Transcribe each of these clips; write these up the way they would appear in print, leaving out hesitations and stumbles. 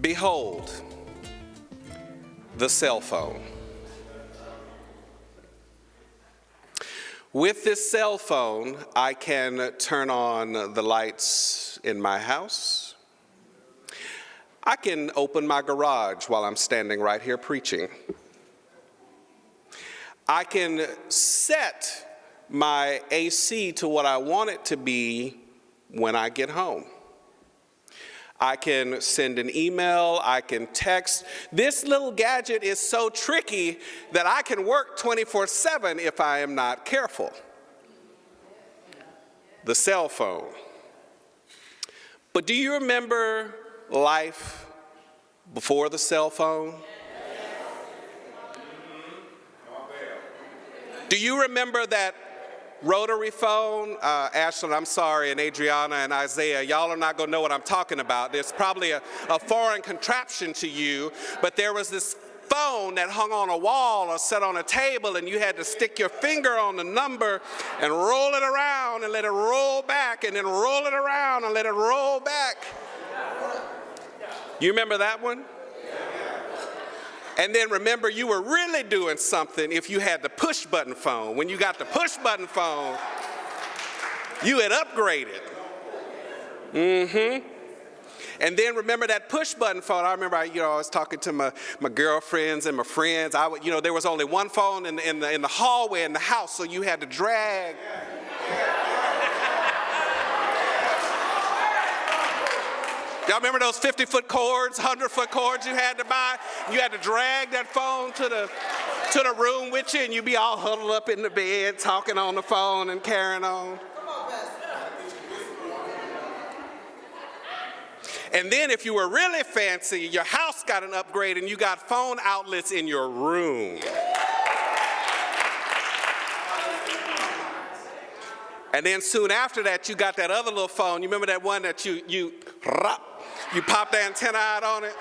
Behold, the cell phone. With this cell phone, I can turn on the lights in my house. I can open my garage while I'm standing right here preaching. I can set my AC to what I want it to be when I get home. I can send an email, I can text. This little gadget is so tricky that I can work 24/7 if I am not careful. The cell phone. But do you remember life before the cell phone? Do you remember that rotary phone? Ashlyn, I'm sorry, and Adriana and Isaiah, y'all are not going to know what I'm talking about. There's probably a foreign contraption to you, but there was this phone that hung on a wall or set on a table, and you had to stick your finger on the number and roll it around and let it roll back, and then roll it around and let it roll back. You remember that one? And then remember, you were really doing something if you had the push button phone. When you got the push button phone, you had upgraded. And then remember that push button phone. I remember, I was talking to my girlfriends and my friends. There was only one phone in the hallway in the house, so you had to drag. Y'all remember those 50-foot cords, 100-foot cords you had to buy? You had to drag that phone to the room with you, and you'd be all huddled up in the bed, talking on the phone and carrying on. And then if you were really fancy, your house got an upgrade and you got phone outlets in your room. And then soon after that, you got that other little phone. You remember that one that you pop the antenna out on it?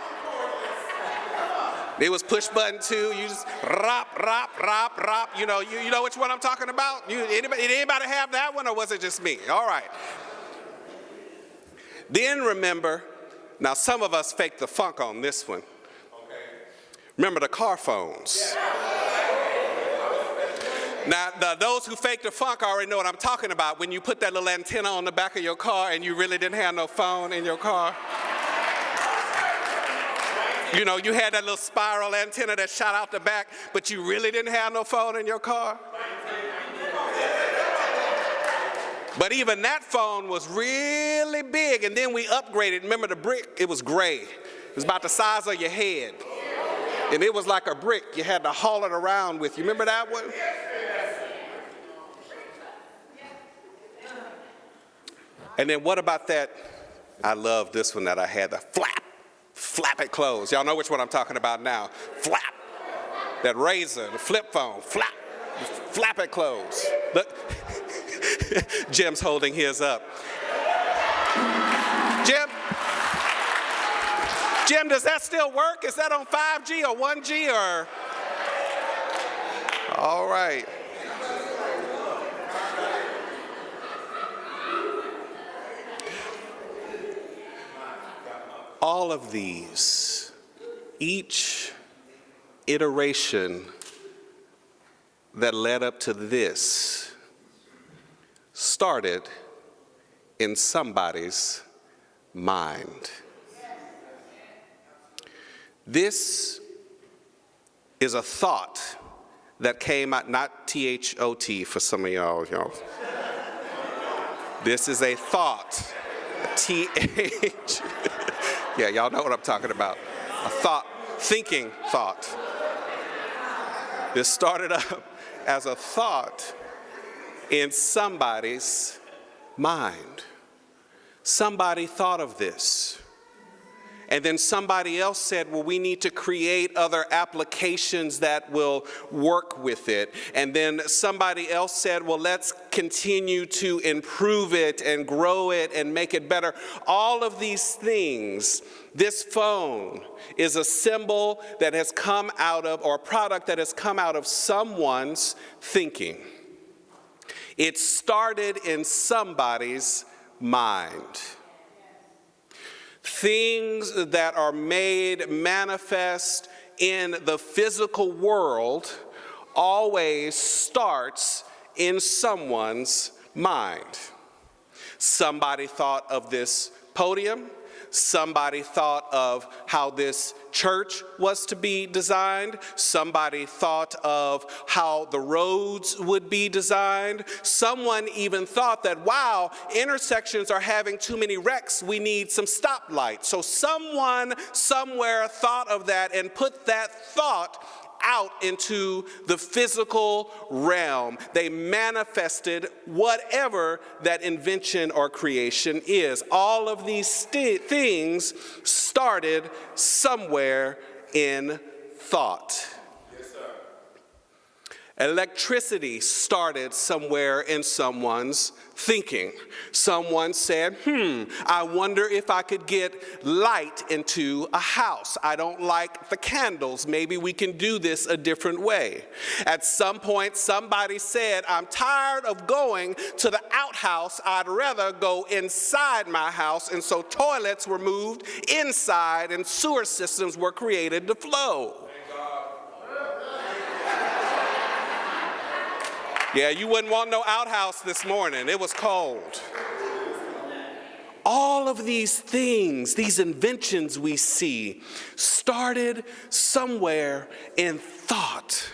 It was push button too. You just rop. You know which one I'm talking about? Did anybody have that one, or was it just me? All right. Then remember, now some of us faked the funk on this one. Remember the car phones. Now, those who fake the funk already know what I'm talking about. When you put that little antenna on the back of your car and you really didn't have no phone in your car. You had that little spiral antenna that shot out the back, but you really didn't have no phone in your car. But even that phone was really big, and then we upgraded. Remember the brick? It was gray. It was about the size of your head. And it was like a brick. You had to haul it around with you. Remember that one? And then what about that? I love this one that I had, the flap it closed. Y'all know which one I'm talking about now. Flap. That razor, the flip phone, flap it closed. Look, Jim's holding his up. Jim, does that still work? Is that on 5G or 1G or? All right. All of these, each iteration that led up to this started in somebody's mind. This is a thought that came out, not T-H-O-T for some of y'all. This is a thought, T-H. Yeah, y'all know what I'm talking about. A thought, thinking thought. This started up as a thought in somebody's mind. Somebody thought of this. And then somebody else said, well, we need to create other applications that will work with it. And then somebody else said, well, let's continue to improve it and grow it and make it better. All of these things, this phone is a symbol that has come out of, or a product that has come out of someone's thinking. It started in somebody's mind. things that are made manifest in the physical world always starts in someone's mind. Somebody thought of this podium. Somebody thought of how this church was to be designed. Somebody thought of how the roads would be designed. Someone even thought that, wow, intersections are having too many wrecks. We need some stoplights. So someone somewhere thought of that and put that thought out into the physical realm. They manifested whatever that invention or creation is. All of these things started somewhere in thought. Yes, sir. Electricity started somewhere in someone's thinking. Someone said, I wonder if I could get light into a house. I don't like the candles. Maybe we can do this a different way. At some point, somebody said, I'm tired of going to the outhouse. I'd rather go inside my house. And so toilets were moved inside and sewer systems were created to flow. Yeah, you wouldn't want no outhouse this morning. It was cold. All of these things, these inventions we see, started somewhere in thought.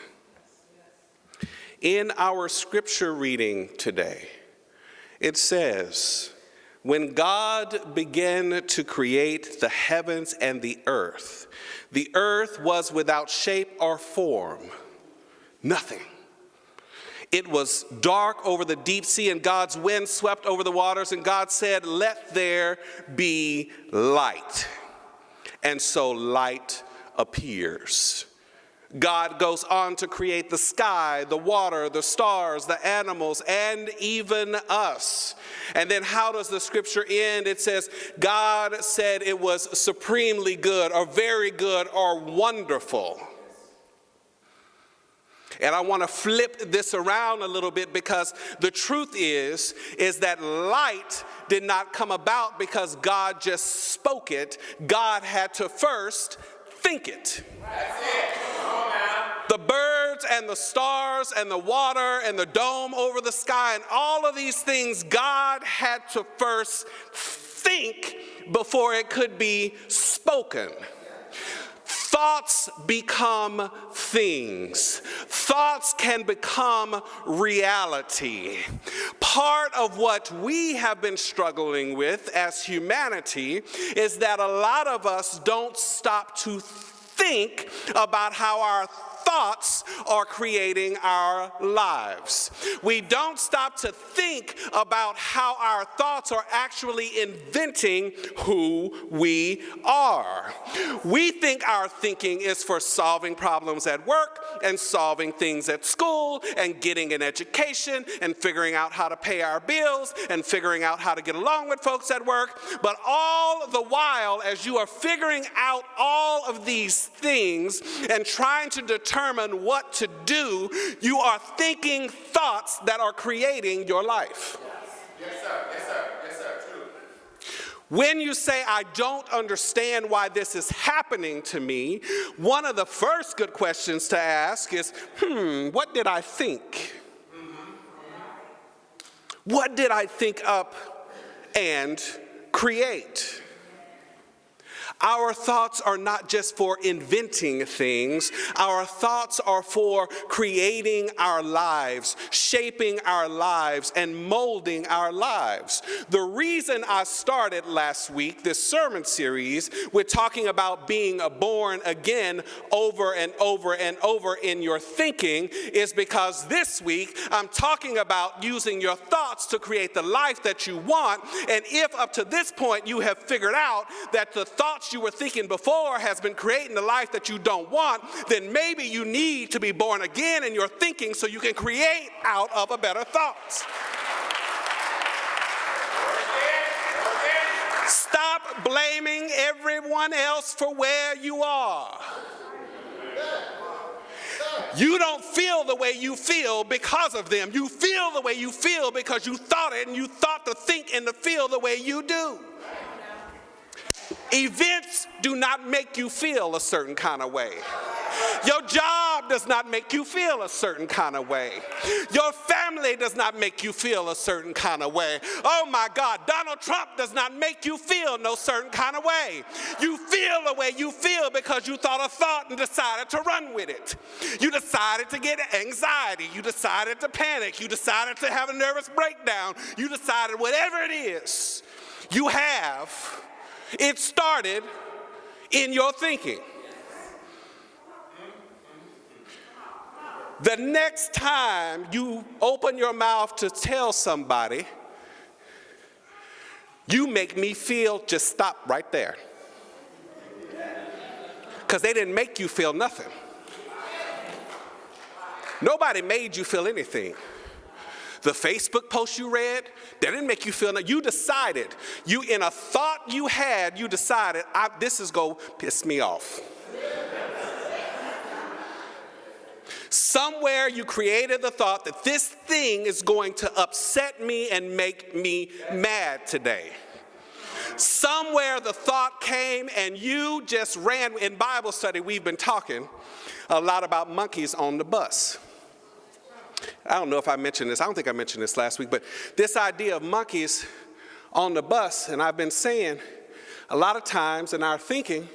In our scripture reading today, it says, when God began to create the heavens and the earth was without shape or form, nothing. It was dark over the deep sea, and God's wind swept over the waters, and God said, let there be light. And so light appears. God goes on to create the sky, the water, the stars, the animals, and even us. And then how does the scripture end? It says, God said it was supremely good, or very good, or wonderful. And I want to flip this around a little bit, because the truth is that light did not come about because God just spoke it. God had to first think it. That's it. Come on now. The birds and the stars and the water and the dome over the sky and all of these things, God had to first think before it could be spoken. Thoughts become things. Thoughts can become reality. Part of what we have been struggling with as humanity is that a lot of us don't stop to think about how our thoughts are creating our lives. We don't stop to think about how our thoughts are actually inventing who we are. We think our thinking is for solving problems at work and solving things at school and getting an education and figuring out how to pay our bills and figuring out how to get along with folks at work. But all the while, as you are figuring out all of these things and trying to determine what to do, you are thinking thoughts that are creating your life. Yes, sir. Yes, sir. Yes, sir. True. When you say, I don't understand why this is happening to me, one of the first good questions to ask is, what did I think? What did I think up and create? Our thoughts are not just for inventing things. Our thoughts are for creating our lives, shaping our lives, and molding our lives. The reason I started last week this sermon series with talking about being born again over and over and over in your thinking is because this week I'm talking about using your thoughts to create the life that you want. And if up to this point you have figured out that the thoughts you were thinking before has been creating the life that you don't want, then maybe you need to be born again in your thinking so you can create out of a better thought. Stop blaming everyone else for where you are. You don't feel the way you feel because of them. You feel the way you feel because you thought it, and you thought to think and to feel the way you do. Events do not make you feel a certain kind of way. Your job does not make you feel a certain kind of way. Your family does not make you feel a certain kind of way. Oh my God, Donald Trump does not make you feel no certain kind of way. You feel the way you feel because you thought a thought and decided to run with it. You decided to get anxiety. You decided to panic. You decided to have a nervous breakdown. You decided whatever it is you have, it started in your thinking. The next time you open your mouth to tell somebody, you make me feel, just stop right there. Because they didn't make you feel nothing. Nobody made you feel anything. The Facebook post you read, that didn't make you feel nothing. You decided, in a thought you had, you decided, this is going to piss me off. Somewhere you created the thought that this thing is going to upset me and make me mad today. Somewhere the thought came and you just ran. In Bible study, we've been talking a lot about monkeys on the bus. I don't know if I mentioned this. I don't think I mentioned this last week, but this idea of monkeys on the bus, and I've been saying a lot of times in our thinking,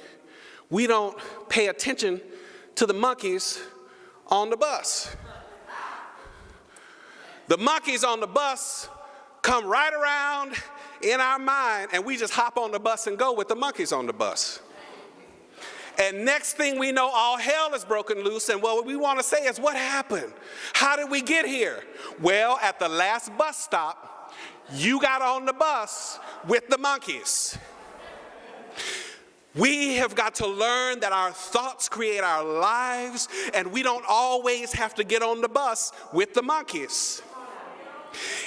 we don't pay attention to the monkeys on the bus. The monkeys on the bus come right around in our mind, and we just hop on the bus and go with the monkeys on the bus. And next thing we know, all hell is broken loose, and what we want to say is, what happened? How did we get here? Well, at the last bus stop, you got on the bus with the monkeys. We have got to learn that our thoughts create our lives, and we don't always have to get on the bus with the monkeys.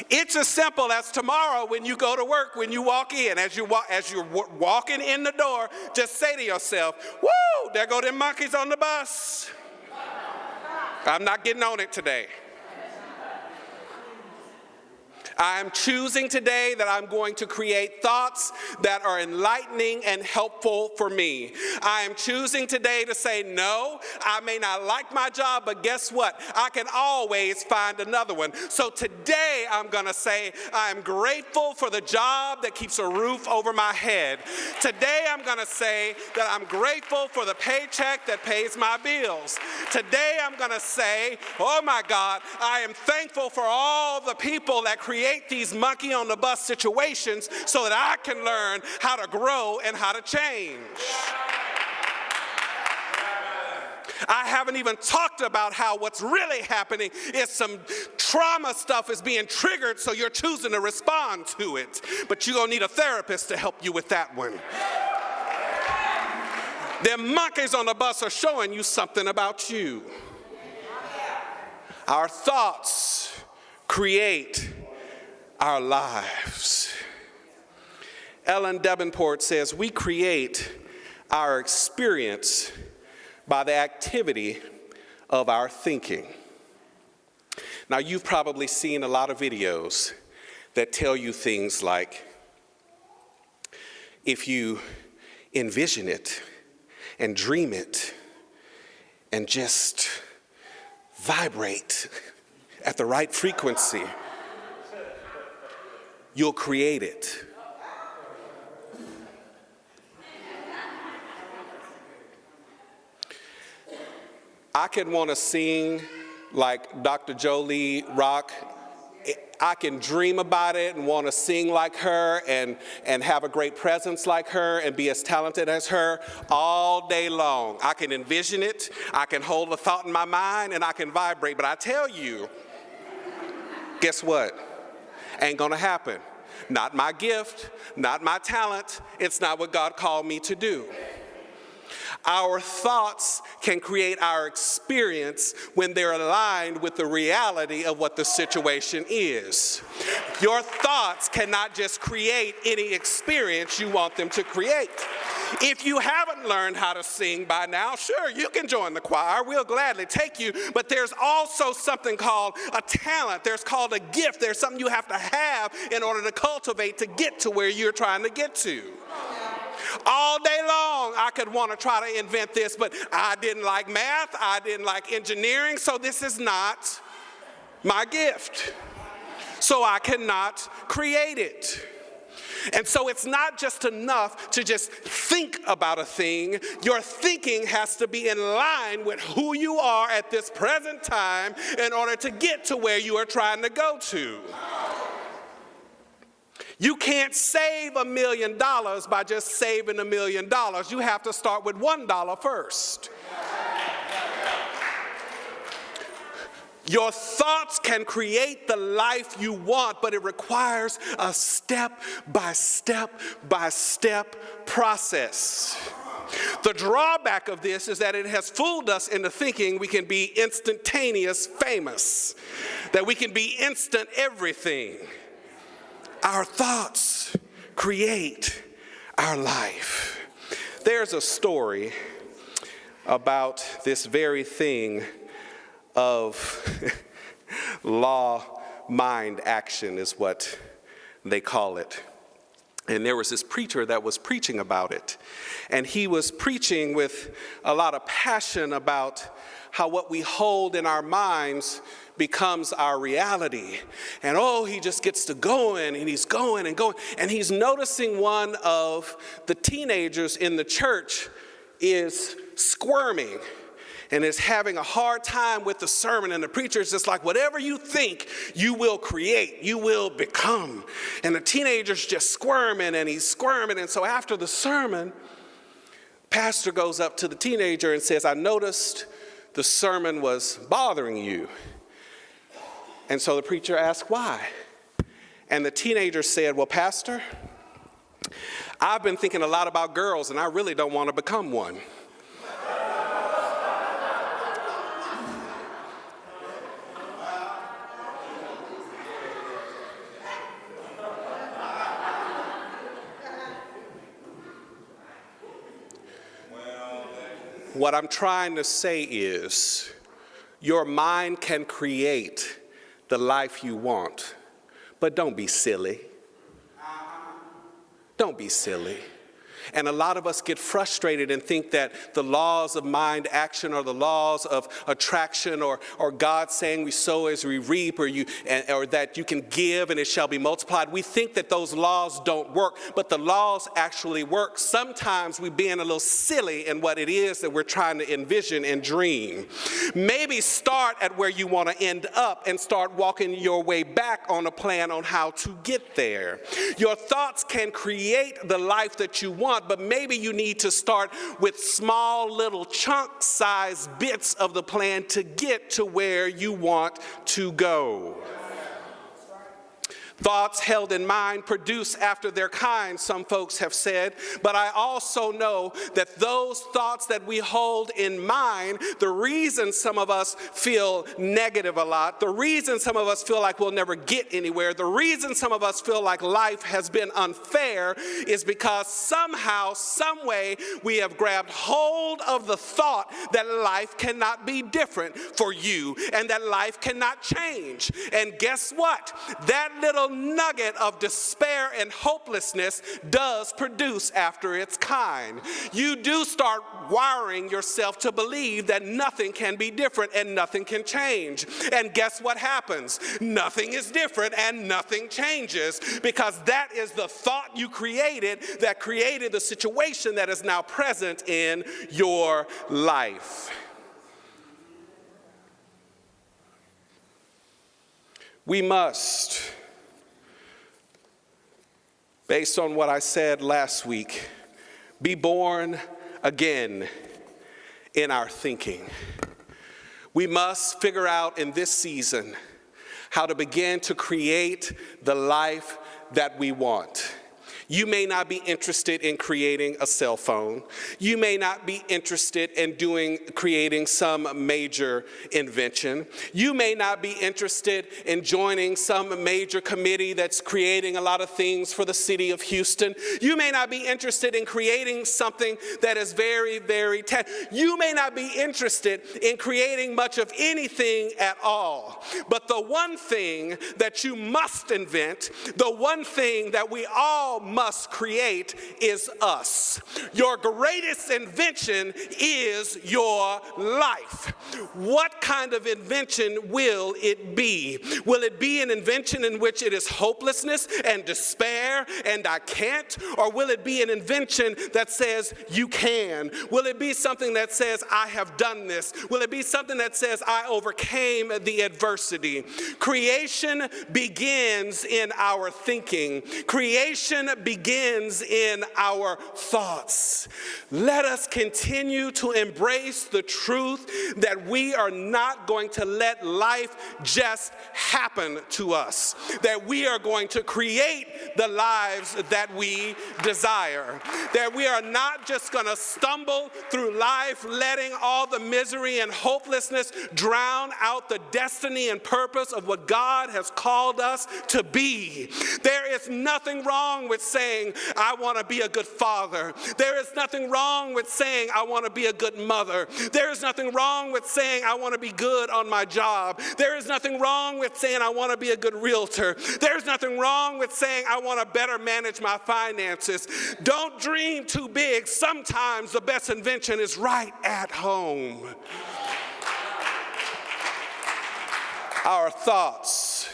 It's as simple as tomorrow when you go to work, when you walk in, as you're walking in the door, just say to yourself, woo, there go them monkeys on the bus. I'm not getting on it today. I'm choosing today that I'm going to create thoughts that are enlightening and helpful for me. I am choosing today to say, no, I may not like my job, but guess what? I can always find another one. So today I'm going to say, I'm grateful for the job that keeps a roof over my head. Today I'm going to say that I'm grateful for the paycheck that pays my bills. Today I'm going to say, oh my God, I am thankful for all the people that create these monkey on the bus situations so that I can learn how to grow and how to change. I haven't even talked about how what's really happening is some trauma stuff is being triggered, so you're choosing to respond to it. But you're going to need a therapist to help you with that one. Them monkeys on the bus are showing you something about you. Our thoughts create our lives. Ellen Davenport says, we create our experience by the activity of our thinking. Now, you've probably seen a lot of videos that tell you things like, if you envision it and dream it and just vibrate at the right frequency, you'll create it. I can want to sing like Dr. Jolie Rock. I can dream about it and want to sing like her and have a great presence like her and be as talented as her all day long. I can envision it, I can hold a thought in my mind, and I can vibrate. But I tell you, guess what? Ain't gonna happen. Not my gift, not my talent. It's not what God called me to do. Our thoughts can create our experience when they're aligned with the reality of what the situation is. Your thoughts cannot just create any experience you want them to create. If you haven't learned how to sing by now, sure, you can join the choir. We'll gladly take you. But there's also something called a talent. There's called a gift. There's something you have to have in order to cultivate to get to where you're trying to get to. All day long, I could want to try to invent this, but I didn't like math, I didn't like engineering, so this is not my gift. So I cannot create it. And so it's not just enough to just think about a thing. Your thinking has to be in line with who you are at this present time in order to get to where you are trying to go to. You can't save $1 million by just saving $1 million. You have to start with $1 first. Your thoughts can create the life you want, but it requires a step-by-step process. The drawback of this is that it has fooled us into thinking we can be instantaneous famous, that we can be instant everything. Our thoughts create our life. There's a story about this very thing of law, mind, action is what they call it. And there was this preacher that was preaching about it. And he was preaching with a lot of passion about how what we hold in our minds becomes our reality. And he just gets to going, and he's going and going. And he's noticing one of the teenagers in the church is squirming and is having a hard time with the sermon. And the preacher is just like, whatever you think, you will create, you will become. And the teenager's just squirming, and he's squirming. And so after the sermon, pastor goes up to the teenager and says, I noticed the sermon was bothering you. And so the preacher asked, why? And the teenager said, well, pastor, I've been thinking a lot about girls, and I really don't want to become one. What I'm trying to say is, your mind can create the life you want, but don't be silly. Don't be silly. And a lot of us get frustrated and think that the laws of mind action or the laws of attraction or God saying we sow as we reap or that you can give and it shall be multiplied. We think that those laws don't work, but the laws actually work. Sometimes we're being a little silly in what it is that we're trying to envision and dream. Maybe start at where you want to end up and start walking your way back on a plan on how to get there. Your thoughts can create the life that you want, but maybe you need to start with small little chunk-sized bits of the plan to get to where you want to go. Thoughts held in mind produce after their kind, some folks have said, but I also know that those thoughts that we hold in mind, the reason some of us feel negative a lot, the reason some of us feel like we'll never get anywhere, the reason some of us feel like life has been unfair is because somehow, some way, we have grabbed hold of the thought that life cannot be different for you and that life cannot change. And guess what? That little nugget of despair and hopelessness does produce after its kind. You do start wiring yourself to believe that nothing can be different and nothing can change. And guess what happens? Nothing is different and nothing changes, because that is the thought you created that created the situation that is now present in your life. We must, based on what I said last week, be born again in our thinking. We must figure out in this season how to begin to create the life that we want. You may not be interested in creating a cell phone. You may not be interested in creating some major invention. You may not be interested in joining some major committee that's creating a lot of things for the city of Houston. You may not be interested in creating something that is very, very you may not be interested in creating much of anything at all. But the one thing that you must invent, the one thing that we all must create is us. Your greatest invention is your life. What kind of invention will it be? Will it be an invention in which it is hopelessness and despair and I can't? Or will it be an invention that says you can? Will it be something that says I have done this? Will it be something that says I overcame the adversity? Creation begins in our thinking. Creation begins in our thoughts. Let us continue to embrace the truth that we are not going to let life just happen to us, that we are going to create the lives that we desire, that we are not just going to stumble through life letting all the misery and hopelessness drown out the destiny and purpose of what God has called us to be. There is nothing wrong with saying, I want to be a good father. There is nothing wrong with saying, I want to be a good mother. There is nothing wrong with saying, I want to be good on my job. There is nothing wrong with saying, I want to be a good realtor. There's nothing wrong with saying, I want to better manage my finances. Don't dream too big. Sometimes the best invention is right at home. Our thoughts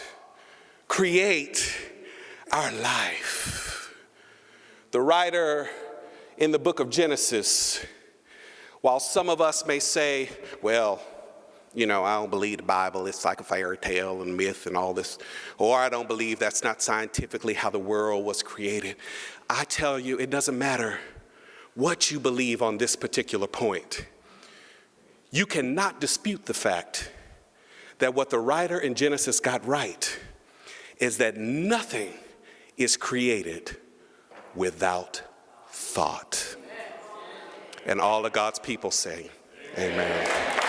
create our life. The writer in the book of Genesis, while some of us may say, well, I don't believe the Bible, it's like a fairy tale and myth and all this, or I don't believe that's not scientifically how the world was created. I tell you, it doesn't matter what you believe on this particular point. You cannot dispute the fact that what the writer in Genesis got right is that nothing is created without thought. And all of God's people say, amen.